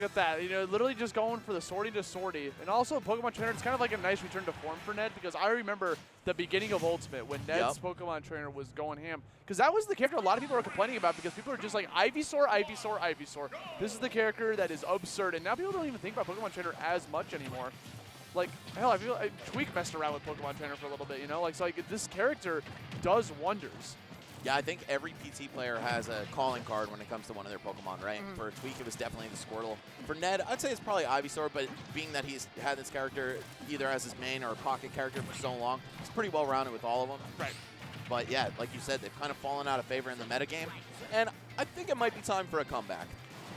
Look at that, you know, literally just going for the sortie to sortie. And also Pokemon Trainer, it's kind of like a nice return to form for Ned, because I remember the beginning of Ultimate when Ned's Pokemon Trainer was going ham. Because that was the character a lot of people were complaining about, because people are just like, Ivysaur, Ivysaur, Ivysaur. This is the character that is absurd, and now people don't even think about Pokemon Trainer as much anymore. Like, hell, I feel like Tweak messed around with Pokemon Trainer for a little bit, you know? Like, so like, this character does wonders. Yeah, I think every PT player has a calling card when it comes to one of their Pokemon, right? For Tweak, it was definitely the Squirtle. For Ned, I'd say it's probably Ivysaur, but being that he's had this character either as his main or a pocket character for so long, he's pretty well-rounded with all of them. Right. But yeah, like you said, they've kind of fallen out of favor in the metagame, and I think it might be time for a comeback.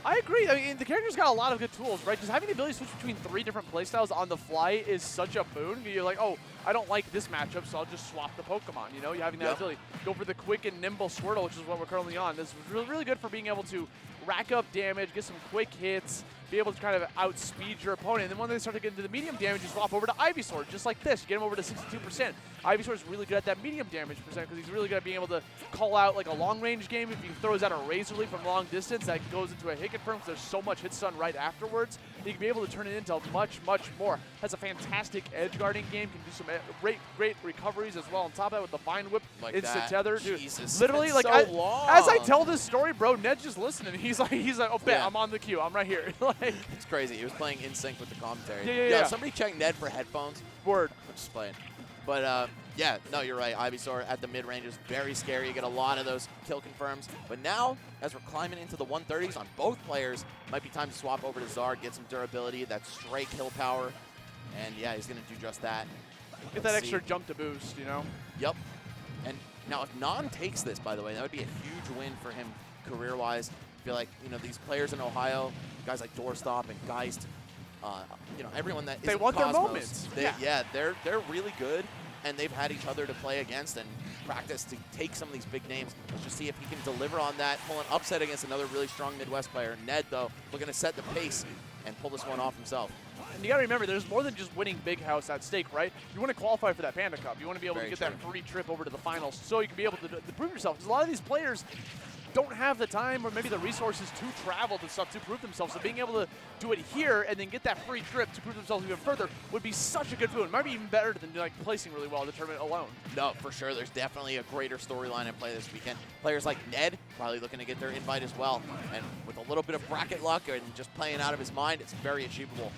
I agree. I mean, the character's got a lot of good tools, right? Just having the ability to switch between 3 different playstyles on the fly is such a boon. You're like, oh, I don't like this matchup, so I'll just swap the Pokemon. You know, you having that ability. Go for the quick and nimble Squirtle, which is what we're currently on. This is really, really good for being able to rack up damage, get some quick hits, be able to kind of outspeed your opponent. And then when they start to get into the medium damage, you swap over to Ivysaur, just like this. You get him over to 62%. Ivysaur is really good at that medium damage percent because he's really good at being able to call out like a long-range game. If he throws out a Razor Leaf from long distance, that goes into a hit confirm because there's so much hit stun right afterwards. He can be able to turn it into much, much more. Has a fantastic edge guarding game. Can do some great recoveries as well. On top of that, with the Vine Whip, like instant tether, dude. Jesus, literally, like so as I tell this story, bro, Ned's just listening. He's like, oh, bet I'm on the queue. I'm right here. Like, it's crazy. He was playing in sync with the commentary. Yeah. Somebody check Ned for headphones. Word. I'm just playing. But yeah, no, you're right. Ivysaur at the mid-range is very scary. You get a lot of those kill confirms. But now, as we're climbing into the 130s on both players, might be time to swap over to Zard, get some durability, that straight kill power. And yeah, he's going to do just that. Get that extra jump to boost, you know? Yep. And now if Nhan takes this, by the way, that would be a huge win for him career-wise. I feel like, you know, these players in Ohio, guys like Doorstop and Geist, you know, everyone that they want Cosmos, their moments. They're really good, and they've had each other to play against and practice to take some of these big names. Let's just see if he can deliver on that, pull an upset against another really strong Midwest player. Ned, though, looking to set the pace and pull this one off himself. And you got to remember, there's more than just winning Big House at stake, right? You want to qualify for that Panda Cup. You want to be able to get that free trip over to the finals so you can be able to prove yourself. Because a lot of these players don't have the time or maybe the resources to travel to stuff to prove themselves. So being able to do it here and then get that free trip to prove themselves even further would be such a good boon. It might be even better than like placing really well in the tournament alone. No, for sure. There's definitely a greater storyline in play this weekend. Players like Ned probably looking to get their invite as well. And with a little bit of bracket luck and just playing out of his mind, it's very achievable.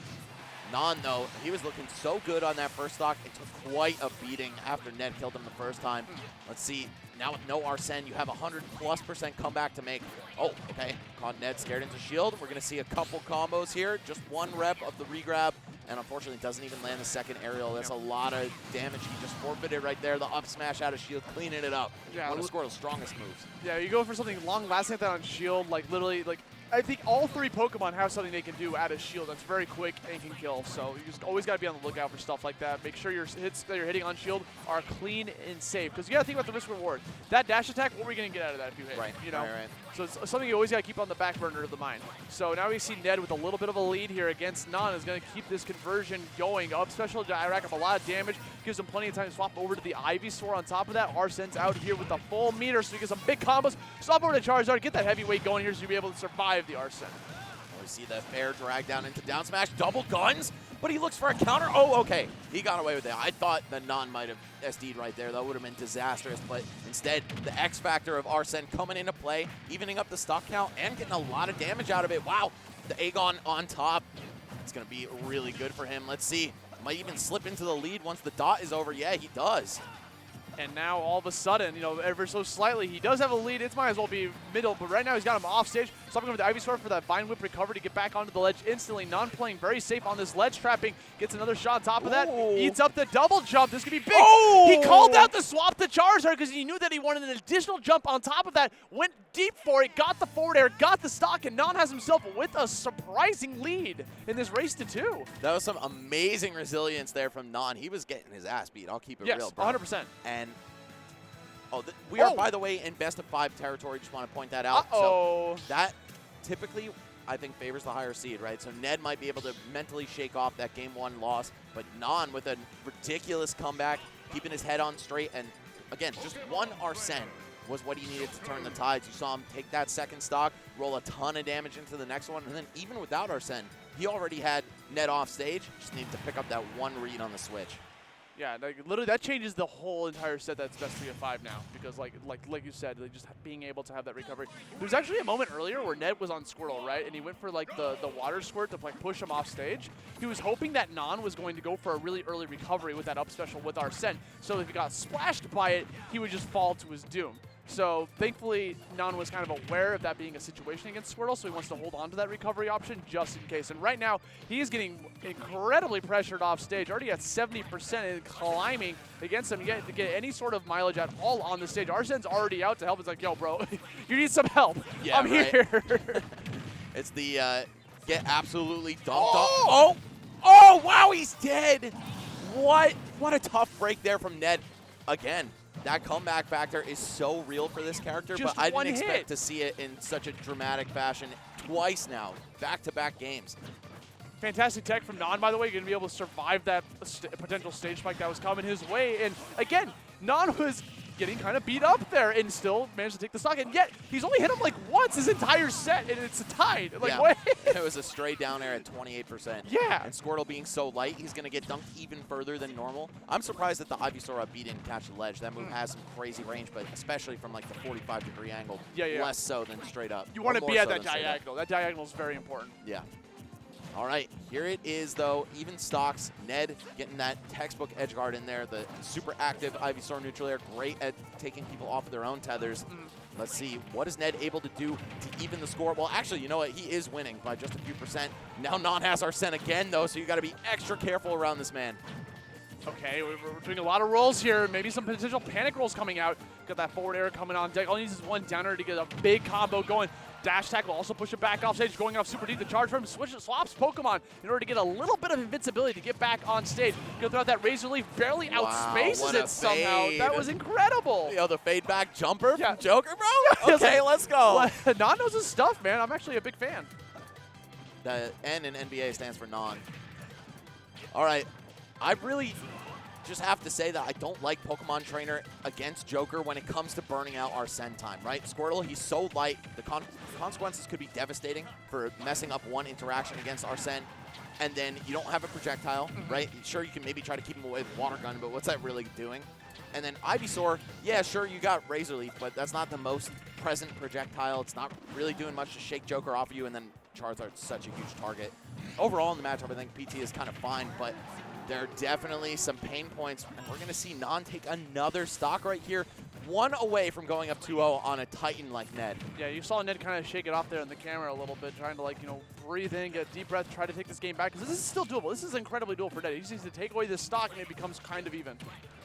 Nhan, though, he was looking so good on that first stock. It took quite a beating after Ned killed him the first time. Let's see. Now with no Arsene, you have 100+% comeback to make. Oh, okay. Caught Ned scared into shield. We're going to see a couple combos here. Just one rep of the regrab. And unfortunately, doesn't even land the second aerial. That's a lot of damage. He just forfeited right there. The up smash out of shield, cleaning it up. Yeah, one of Squirtle's strongest moves. Yeah, you go for something long-lasting like that on shield, like literally, like I think all 3 Pokemon have something they can do out of shield that's very quick and can kill. So you just always got to be on the lookout for stuff like that. Make sure your hits that you're hitting on shield are clean and safe. Because you got to think about the risk reward. That dash attack, what are we going to get out of that if you hit? Right. You know. Right. So it's something you always got to keep on the back burner of the mind. So now we see Ned with a little bit of a lead here against Nhan is going to keep this conversion going. Up special to rack up a lot of damage. Gives him plenty of time to swap over to the Ivysaur on top of that. Arsene's out here with the full meter, so he gets some big combos. Swap over to Charizard, get that heavyweight going here so you'll be able to survive the Arsene. We see the fair drag down into down smash, double guns, but he looks for a counter. Oh, okay. He got away with it. I thought that Nhan might have SD'd right there. That would have been disastrous, but instead, the X factor of Arsene coming into play, evening up the stock count, and getting a lot of damage out of it. Wow, the Aegon on top. It's going to be really good for him. Let's see. Might even slip into the lead once the dot is over. Yeah, he does. And now all of a sudden, you know, ever so slightly, he does have a lead. It might as well be middle, but right now he's got him off stage. Swapping over to Ivysaur for that Vine Whip recovery to get back onto the ledge instantly. Nhan playing very safe on this ledge trapping. Gets another shot on top of that. Eats up the double jump. This could be big. He called out the swap to Charizard because he knew that he wanted an additional jump on top of that. Went deep for it, got the forward air, got the stock, and Nhan has himself with a surprising lead in this race to 2. That was some amazing resilience there from Nhan. He was getting his ass beat. I'll keep it real, bro. 100%. And we are, by the way, in best of 5 territory. Just want to point that out. So that typically, I think, favors the higher seed, right? So Ned might be able to mentally shake off that Game 1 loss, but Nhan with a ridiculous comeback, keeping his head on straight, and again, just one Arsene was what he needed to turn the tides. You saw him take that second stock, roll a ton of damage into the next one, and then even without Arsene, he already had Ned off stage, just needed to pick up that one read on the switch. Yeah, like, literally that changes the whole entire set that's best 3 of 5 now, because like you said, like, just being able to have that recovery. There's actually a moment earlier where Ned was on Squirtle, right, and he went for like the water squirt to like push him off stage. He was hoping that Nhan was going to go for a really early recovery with that up special with Arsene, so if he got splashed by it, he would just fall to his doom. So thankfully, Nhan was kind of aware of that being a situation against Squirtle, so he wants to hold on to that recovery option just in case. And right now, he is getting incredibly pressured off stage, already at 70% and climbing against him. To get any sort of mileage at all on the stage. Arsene's already out to help. It's like, yo, bro, you need some help. Yeah, I'm here. It's the get absolutely dumped on. Oh, wow, he's dead. What a tough break there from Ned. Again, that comeback factor is so real for this character, Just but I didn't one expect hit. to see it in such a dramatic fashion twice now, back-to-back games. Fantastic tech from Nhan, by the way. Going to be able to survive that potential stage spike that was coming his way. And again, Nhan was getting kind of beat up there and still managed to take the stock. And yet, he's only hit him like once his entire set, and it's tied. Like, yeah. what? It was a stray down air at 28%. Yeah. And Squirtle being so light, he's going to get dunked even further than normal. I'm surprised that the Ivysaur up B didn't catch the ledge. That move has some crazy range, but especially from like the 45-degree angle, less so than straight up. You want to be at that diagonal. That diagonal is very important. Yeah. All right, here it is, though. Even stocks. Ned getting that textbook edge guard in there. The super active Ivysaur neutral air, great at taking people off of their own tethers. Let's see, what is Ned able to do to even the score? Well, actually, you know what? He is winning by just a few percent. Now Nhan has Arsene again, though, so you got to be extra careful around this man. Okay, we're doing a lot of rolls here. Maybe some potential panic rolls coming out. Got that forward air coming on deck. All he needs is one downer to get a big combo going. Dash attack will also push it back off stage, going off super deep. The charge from him swaps Pokemon in order to get a little bit of invincibility to get back on stage. Go through that Razor Leaf, barely outspaces it somehow. That was incredible. Yo, the fade back jumper from Joker, bro? Yeah, okay, let's go. Nhan knows his stuff, man. I'm actually a big fan. The N in NBA stands for non. All right, I really just have to say that I don't like Pokemon Trainer against Joker when it comes to burning out Arsene time, right? Squirtle, he's so light. The consequences could be devastating for messing up one interaction against Arsene, and then you don't have a projectile, right? Sure, you can maybe try to keep him away with Water Gun, but what's that really doing? And then Ivysaur, yeah, sure, you got Razor Leaf, but that's not the most present projectile. It's not really doing much to shake Joker off of you, and then Charizard's such a huge target. Overall in the matchup, I think PT is kind of fine, but there are definitely some pain points, and we're going to see Nhan take another stock right here. One away from going up 2-0 on a Titan like Ned. Yeah, you saw Ned kind of shake it off there in the camera a little bit, trying to, like, you know, breathe in, get a deep breath, try to take this game back, because this is still doable. This is incredibly doable for Ned. He just needs to take away this stock, and it becomes kind of even.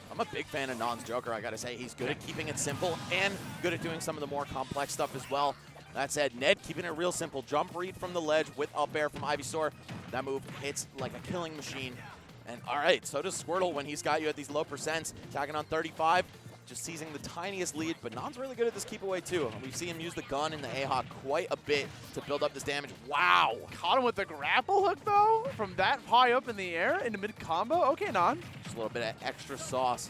I'm a big fan of Nhan's Joker, I got to say. He's good at keeping it simple and good at doing some of the more complex stuff as well. That said, Ned keeping it real simple. Jump read from the ledge with up air from Ivysaur. That move hits like a killing machine. And all right, so does Squirtle when he's got you at these low percents. Tagging on 35, just seizing the tiniest lead. But Nhan's really good at this keep away too. We see him use the gun in the A-Hawk quite a bit to build up this damage. Wow. Caught him with the grapple hook though? From that high up in the air into mid-combo? Okay, Nhan. Just a little bit of extra sauce.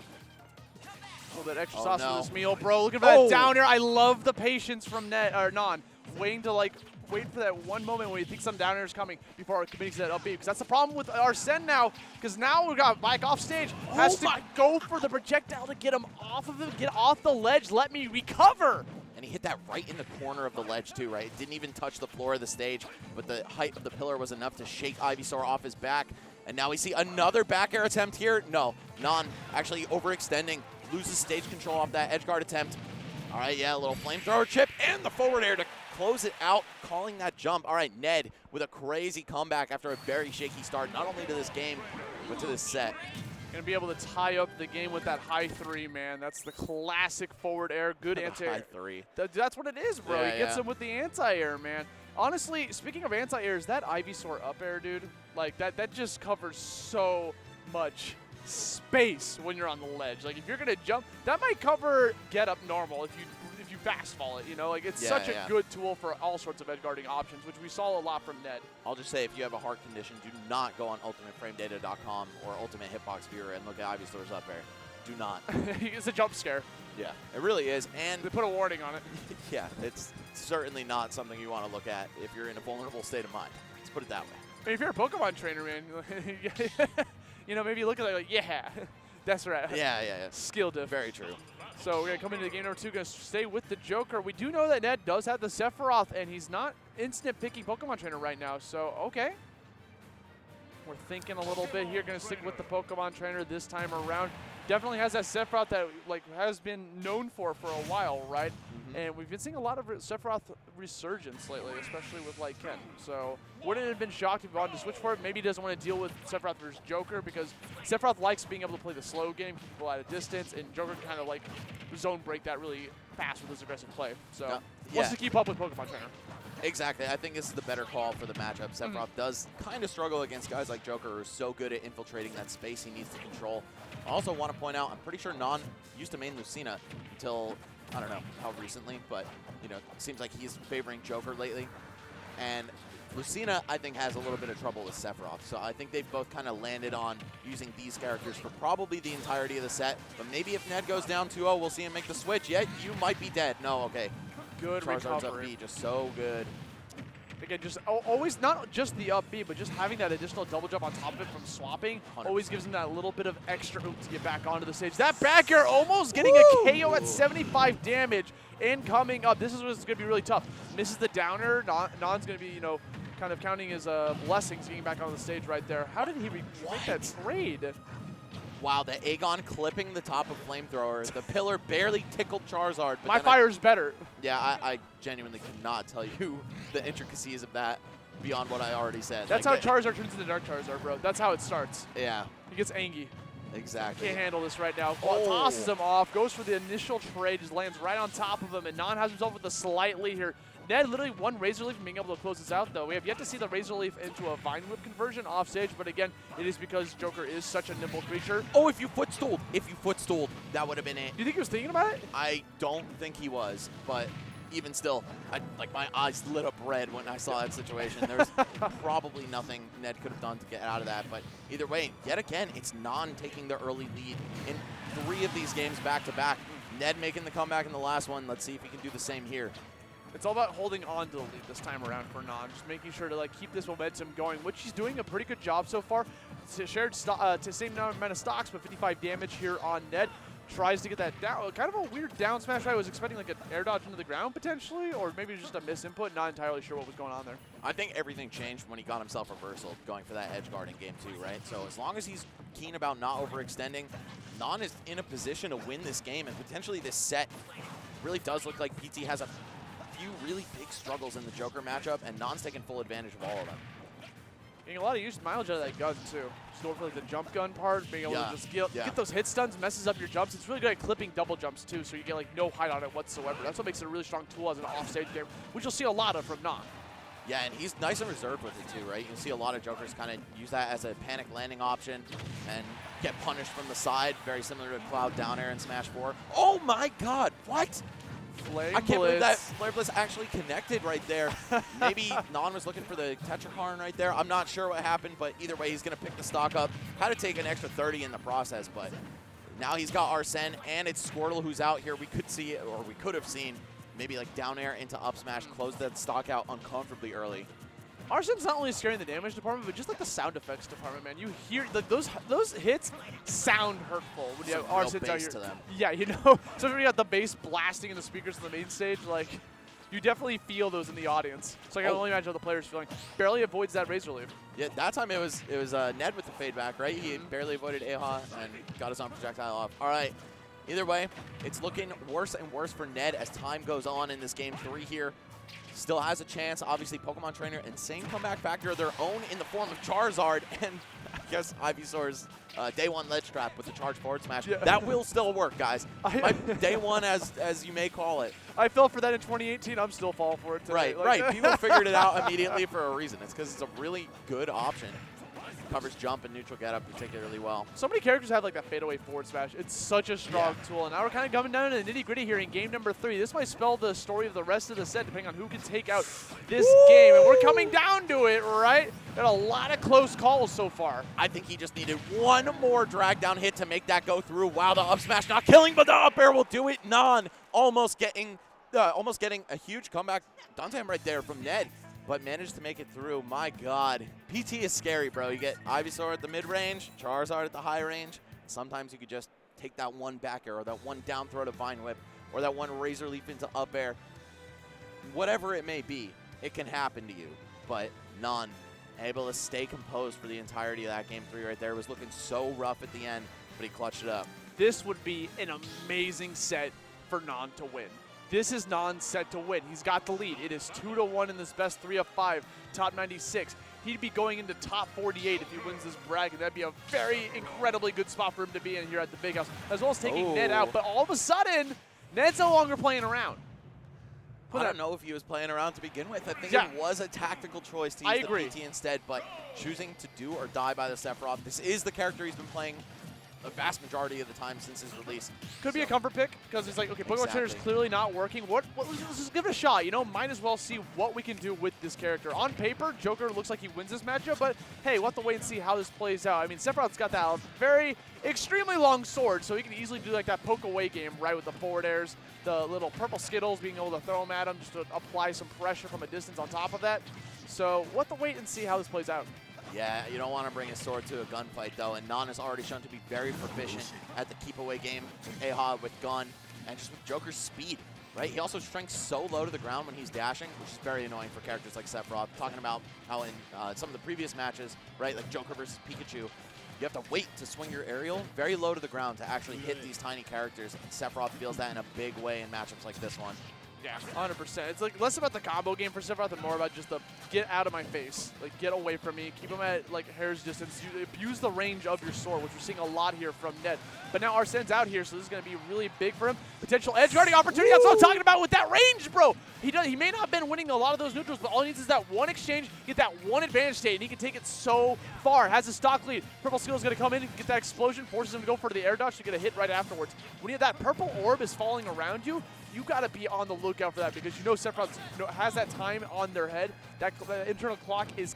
A little bit extra sauce for this meal, bro. Looking for that down air. I love the patience from Nhan. Waiting to, like, wait for that one moment when you think some down air is coming before committing to that up B. Because that's the problem with Arsene now. Because now we've got Mike off stage. Has to go for the projectile to get him off of it. Get off the ledge. Let me recover. And he hit that right in the corner of the ledge too, right? It didn't even touch the floor of the stage. But the height of the pillar was enough to shake Ivysaur off his back. And now we see another back air attempt here. No, Nhan actually overextending. Loses stage control off that edge guard attempt. All right, yeah, a little flamethrower chip and the forward air to close it out, calling that jump. All right, Ned with a crazy comeback after a very shaky start, not only to this game, but to this set. Gonna be able to tie up the game with that high three, man. That's the classic forward air, good anti-air. High three. That's what it is, bro. Yeah, he gets him with the anti-air, man. Honestly, speaking of anti-airs, that Ivysaur up air, dude, like that just covers so much space when you're on the ledge. Like if you're gonna jump, that might cover get up normal if you fast fall it, you know, like it's such a good tool for all sorts of edge guarding options, which we saw a lot from Ned. I'll just say, if you have a heart condition, do not go on ultimateframedata.com or Ultimate Hitbox Viewer and look at Ivysaur's up air. do not. It's a jump scare. Yeah, it really is. And They put a warning on it. yeah, it's certainly not something you want to look at if you're in a vulnerable state of mind. Let's put it that way. I mean, if you're a Pokemon trainer, man, you know, maybe you look at it like, yeah, that's right. Yeah. Skill diff. Very true. So we're going to come into game number 2, going to stay with the Joker. We do know that Ned does have the Sephiroth, and he's not instant picking Pokemon trainer right now, so okay. We're thinking a little bit here, going to stick with the Pokemon trainer this time around. Definitely has that Sephiroth that has been known for a while, right? Mm-hmm. And we've been seeing a lot of Sephiroth resurgence lately, especially with Ken. So wouldn't have been shocked if he wanted to switch for it. Maybe he doesn't want to deal with Sephiroth versus Joker because Sephiroth likes being able to play the slow game, keep people at a distance, and Joker kind of zone break that really fast with his aggressive play. So wants to keep up with Pokemon trainer. Exactly. I think this is the better call for the matchup. Sephiroth does kind of struggle against guys like Joker who are so good at infiltrating that space he needs to control. I also want to point out, I'm pretty sure Nhan used to main Lucina until, I don't know how recently, but, you know, it seems like he's favoring Joker lately. And Lucina, I think, has a little bit of trouble with Sephiroth. So I think they've both kind of landed on using these characters for probably the entirety of the set. But maybe if Ned goes down 2-0, we'll see him make the switch. Yet you might be dead. No, okay. Good Charizard's recovery. up B, just so good. Again, just always not just the up B, but just having that additional double jump on top of it from swapping 100%. always gives him that little bit of extra oomph to get back onto the stage. That back air almost getting a KO at 75 damage and coming up. This is what's going to be really tough. Misses the downer. Nhan's going to be, you know, kind of counting his blessings getting back onto the stage right there. How did he make that trade? Wow, the Aegon clipping the top of Flamethrower. The pillar barely tickled Charizard. But My fire's better. Yeah, I genuinely cannot tell you the intricacies of that beyond what I already said. That's how Charizard turns into Dark Charizard, bro. That's how it starts. Yeah. He gets angry. Exactly. Can't handle this right now. Tosses him off, goes for the initial trade, just lands right on top of him, and Nhan has himself with a slight lead here. Ned literally one Razor Leaf from being able to close this out, though. We have yet to see the Razor Leaf into a Vine Whip conversion off stage, but again, it is because Joker is such a nimble creature. Oh, if you footstooled, that would have been it. Do you think he was thinking about it? I don't think he was, but even still, my eyes lit up red when I saw that situation. There's probably nothing Ned could have done to get out of that, but either way, yet again, it's Nhan taking the early lead in 3 of these games back-to-back. Ned making the comeback in the last one. Let's see if he can do the same here. It's all about holding on to the lead this time around for Nhan, just making sure to keep this momentum going, which he's doing a pretty good job so far. Shared to same amount of stocks, but 55 damage here on Ned. Tries to get that down, kind of a weird down smash. I was expecting an air dodge into the ground potentially, or maybe just a misinput. Not entirely sure what was going on there. I think everything changed when he got himself reversal, going for that edge guard in game 2, right? So as long as he's keen about not overextending, Nhan is in a position to win this game, and potentially this set really does look like PT has a few really big struggles in the Joker matchup, and Nhan's taking full advantage of all of them. Getting a lot of use mileage out of that gun, too. Just going for the jump gun part, being able to just get those hit stuns, messes up your jumps. It's really good at clipping double jumps, too, so you get no height on it whatsoever. That's what makes it a really strong tool as an offstage game, which you'll see a lot of from Nhan. Yeah, and he's nice and reserved with it, too, right? You'll see a lot of Jokers kind of use that as a panic landing option and get punished from the side, very similar to Cloud down air in Smash 4. Oh, my God. What? Flame I can't believe Blitz. that Flare Blitz actually connected right there. Maybe Nhan was looking for the Tetrakarn right there. I'm not sure what happened, but either way, he's going to pick the stock up. Had to take an extra 30 in the process, but now he's got Arsene, and it's Squirtle who's out here. We could see it, or we could have seen maybe down air into up smash, close that stock out uncomfortably early. Arsene's not only scaring the damage department, but just the sound effects department, man. You hear those hits sound hurtful when you have Arsene's out here. To them. Yeah, you know, so when you got the bass blasting in the speakers on the main stage, you definitely feel those in the audience. So I can only imagine how the players feeling. Barely avoids that Razor Leaf. Yeah, that time it was Ned with the fade back, right? He barely avoided Aha and got his own projectile off. All right. Either way, it's looking worse and worse for Ned as time goes on in this game 3 here. Still has a chance. Obviously, Pokemon Trainer, insane comeback factor of their own in the form of Charizard, and I guess Ivysaur's day 1 ledge trap with the charge forward smash. Yeah. That will still work, guys. Day 1, as you may call it. I fell for that in 2018. I'm still falling for it today. Right. People figured it out immediately for a reason. It's because it's a really good option. covers jump and neutral get up particularly well. So many characters have like that fadeaway forward smash. It's such a strong tool. And now we're kind of coming down to the nitty gritty here in game number 3. This might spell the story of the rest of the set, depending on who can take out this game. And we're coming down to it, right? Got a lot of close calls so far. I think he just needed one more drag down hit to make that go through. Wow, the up smash not killing, but the up air will do it. Nhan almost getting a huge comeback. Dante right there from Ned, but managed to make it through. My God. PT is scary, bro. You get Ivysaur at the mid-range, Charizard at the high range. Sometimes you could just take that one back air or that one down throw to Vine Whip or that one Razor Leaf into up air. Whatever it may be, it can happen to you. But Nhan able to stay composed for the entirety of that game 3 right there. It was looking so rough at the end, but he clutched it up. This would be an amazing set for Nhan to win. This is Nhan's set to win. He's got the lead. It is 2-1 in this best 3 of 5, top 96. He'd be going into top 48 if he wins this bracket. That'd be a very incredibly good spot for him to be in here at the Big House, as well as taking Ned out. But all of a sudden, Ned's no longer playing around. I don't know if he was playing around to begin with. I think it was a tactical choice to use the PT instead, but choosing to do or die by the Sephiroth. This is the character he's been playing the vast majority of the time since his release. Could be a comfort pick, because it's like, okay, Pokemon Trainer is clearly not working. Let's just give it a shot, you know? Might as well see what we can do with this character. On paper, Joker looks like he wins this matchup, but hey, we'll have to wait and see how this plays out. I mean, Sephiroth's got that very extremely long sword, so he can easily do like that poke away game, right, with the forward airs, the little purple Skittles, being able to throw them at him just to apply some pressure from a distance on top of that. So we'll have to wait and see how this plays out. Yeah, you don't want to bring his sword to a gunfight, though, and Nhan has already shown to be very proficient at the keep-away game with Aha, with gun, and just with Joker's speed, right? He also strengths so low to the ground when he's dashing, which is very annoying for characters like Sephiroth. Talking about how in some of the previous matches, right, like Joker versus Pikachu, you have to wait to swing your aerial very low to the ground to actually hit these tiny characters, and Sephiroth feels that in a big way in matchups like this one. Yeah, 100%. It's like less about the combo game for Sephiroth and more about just the get out of my face. Like, get away from me. Keep him at, like, hair's distance. You abuse the range of your sword, which we're seeing a lot here from Ned. But now Arsene's out here, so this is going to be really big for him. Potential edge guarding opportunity. That's what I'm talking about with that range, bro. He may not have been winning a lot of those neutrals, but all he needs is that one exchange, get that one advantage state, and he can take it so far. Has a stock lead. Purple Skittle's going to come in and get that explosion, forces him to go for the air dodge to get a hit right afterwards. When you have that purple orb is falling around you, you got to be on the lookout for that, because you know Sephiroth has that time on their head. That internal clock is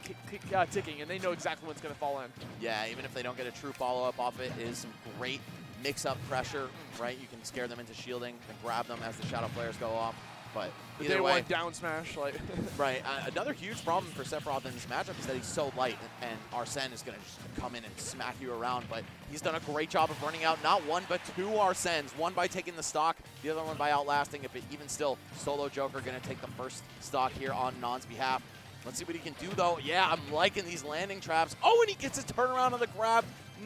ticking, and they know exactly when it's going to fall in. Yeah, even if they don't get a true follow-up off it, it is some great mix-up pressure, right? You can scare them into shielding and grab them as the Shadow Flares go off. But either way, down smash, like right. Another huge problem for Sephiroth in this matchup is that he's so light, and Arsene is going to just come in and smack you around. But he's done a great job of running out not one but 2 Arsenes. One by taking the stock, the other one by outlasting. If it even still, solo Joker going to take the first stock here on Nhan's behalf. Let's see what he can do, though. Yeah, I'm liking these landing traps. Oh, and he gets his turnaround on the grab.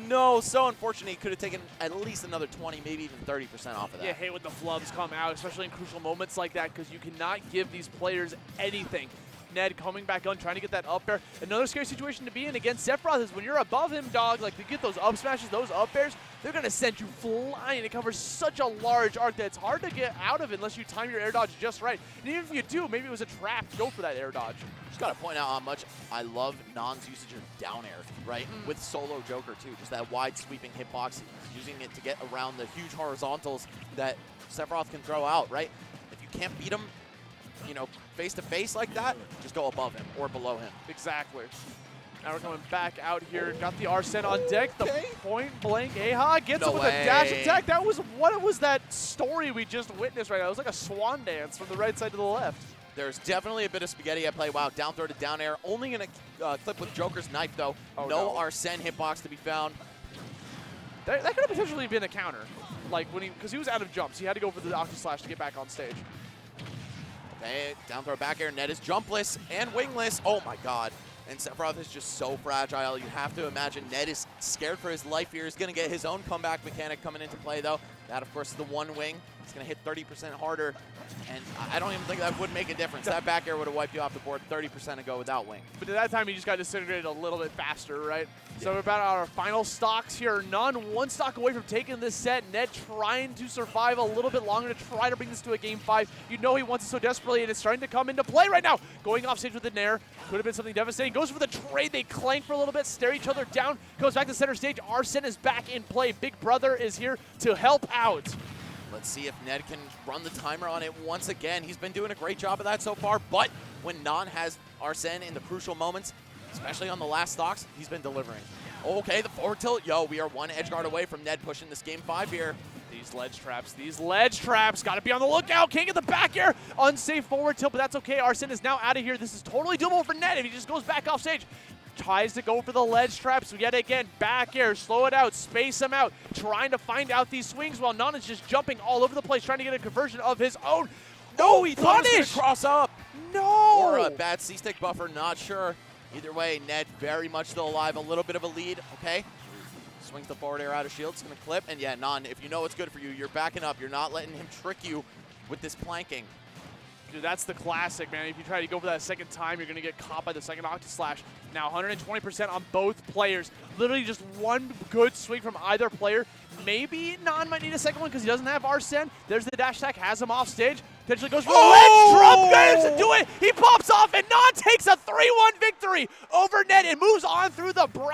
No, so unfortunate. He could have taken at least another 20, maybe even 30% off of that. Yeah, hate when the flubs come out, especially in crucial moments like that, because you cannot give these players anything. Ned coming back on, trying to get that up air. Another scary situation to be in against Sephiroth is when you're above him, dog, like to get those up smashes, those up airs, they're going to send you flying. It covers such a large arc that it's hard to get out of unless you time your air dodge just right. And even if you do, maybe it was a trap, go for that air dodge. Just got to point out how much I love Nhan's usage of down air, right? With solo Joker, too. Just that wide sweeping hitbox, using it to get around the huge horizontals that Sephiroth can throw out, right? If you can't beat him, you know, face-to-face like that, just go above him or below him. Exactly. Now we're coming back out here. Got the Arsene on deck. The point-blank Aha gets him with a dash attack. That was what was that story we just witnessed right now? It was like a swan dance from the right side to the left. There's definitely a bit of spaghetti at play. Wow, down throw to down air. Only going to clip with Joker's knife, though. No Arsene hitbox to be found. That could have potentially been a counter. Like, when because he was out of jumps. He had to go for the Octo Slash to get back on stage. Okay, down throw back air. Ned is jumpless and wingless. Oh, my God. And Sephiroth is just so fragile. You have to imagine Ned is scared for his life here. He's going to get his own comeback mechanic coming into play, though. That, of course, is the one wing. It's going to hit 30% harder, and I don't even think that would make a difference. That back air would have wiped you off the board 30% ago without wing. But at that time, he just got disintegrated a little bit faster, right? Yeah. So we're about our final stocks here. Nhan one stock away from taking this set. Ned trying to survive a little bit longer to try to bring this to a game 5. You know he wants it so desperately, and it's starting to come into play right now. Going off stage with the Nair. Could have been something devastating. Goes for the trade. They clank for a little bit, stare each other down. Goes back to center stage. Arsene is back in play. Big Brother is here to help out. Let's see if Ned can run the timer on it once again. He's been doing a great job of that so far, but when Nhan has Arsene in the crucial moments, especially on the last stocks, he's been delivering. Okay, the forward tilt. Yo, we are one edge guard away from Ned pushing this game 5 here. These ledge traps, got to be on the lookout. Can't get the back air. Unsafe forward tilt, but that's okay. Arsene is now out of here. This is totally doable for Ned if he just goes back off stage. Tries to go for the ledge traps yet again. Back air, slow it out, space him out. Trying to find out these swings while Nhan is just jumping all over the place, trying to get a conversion of his own. No, he thought he was gonna cross up. No! Or a bad C-stick buffer, not sure. Either way, Ned very much still alive. A little bit of a lead, okay? Swings the forward air out of shield. It's going to clip. And yeah, Nhan, if you know what's good for you, you're backing up. You're not letting him trick you with this planking. Dude, that's the classic, man. If you try to go for that second time, you're going to get caught by the second Octa Slash. Now 120% on both players. Literally just one good swing from either player. Maybe Nhan might need a second one because he doesn't have Arsene. There's the dash attack, has him off stage. Potentially goes for the ledge drop. Managed to do it. He pops off, and Nhan takes a 3-1 victory over Ned and moves on through the bracket.